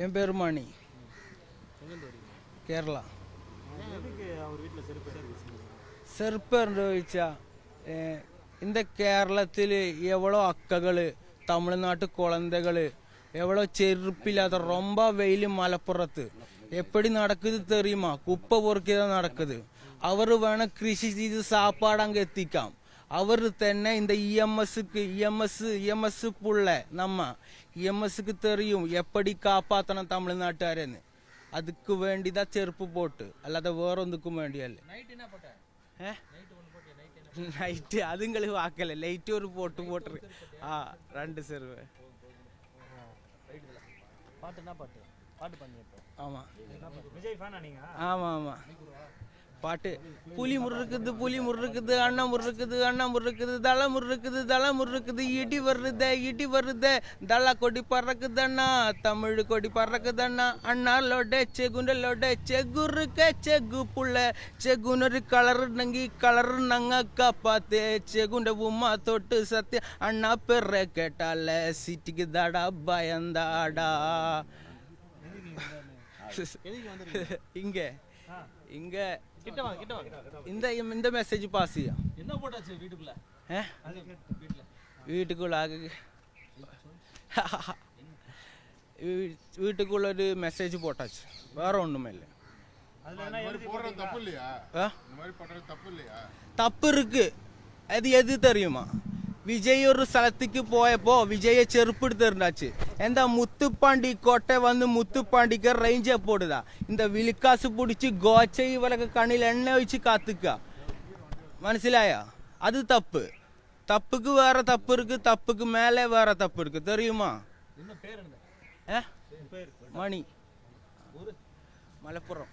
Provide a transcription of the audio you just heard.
என் பேர் மணி, கேரளா. செருப்பு ചോദിച്ചാ இந்த கேரளத்தில் எவ்வளோ அக்ககள், தமிழ்நாட்டு குழந்தைகள் எவ்வளோ செருப்பில்லாத ரொம்ப வெயில் மலப்புறத்து எப்படி நடக்குது தெரியுமா? குப்பை பொறுக்கி தான் நடக்குது. அவர் வேணா கிருஷி செய்து சாப்பாடு அங்கே எத்திக்காம். அவர் തന്നെ இந்த இஎம்எஸ் புள்ள நம்ம இஎம்எஸ்க்கு தெரியும் எப்படி காப்பாற்றணும் தமிழ்நாட்டுக்காரன்னு. அதுக்கு வேண்டிதான் செருப்பு போட்டு, அல்லாத வேற ஒன்றுக்கும் வேண்டியல்ல. நைட்டு அதுங்களுக்கு வாக்கல, லைட்டு ஒரு போட்டுரு. ரெண்டு செருவு. ஆமா ஆமா ஆமா பாட்டு புலி முறுக்குது அண்ணா முறுக்குது தலை முறுக்குது இடி வருது தலை கொடி பறக்குதண்ணா தமிழ் கொடி பறக்குதண்ணா அண்ணாலோட செகுண்டலோட செகுருக்க செகு புள்ள செகுனொரு கலர் நங்க காப்பாத்து செகுண்ட உமா தொட்டு சத்திய அண்ணா பெற கேட்டால சிட்டிக்கு தாடா பயந்தாடா. இங்க இங்க இந்த மெசேஜ் பாஸ் செய்யும். என்ன போட்டாச்சு வீட்டுக்குள்ள? வீட்டுக்குள்ள ஒரு மெசேஜ் போட்டாச்சு, வேற ஒண்ணுமே இல்லை. தப்பு இருக்கு. அது எது தெரியுமா? விஜய் ஒரு ஸ்தலத்துக்கு போயப்போ விஜய செருப்பு எடுத்துருந்தாச்சு. எந்த முத்துப்பாண்டி கோட்டை வந்து முத்துப்பாண்டிக்கு ரேஞ்ச போடுதா? இந்த விழுக்காசு பிடிச்சி கோச்சை இவளுக்கு கண்ணில் எண்ணெய் வச்சு காத்துக்கா. மனசிலாயா? அது தப்பு. தப்புக்கு வேற தப்பு இருக்கு, தப்புக்கு மேலே வேற தப்பு இருக்கு, தெரியுமா? மணி, மலப்புறம்.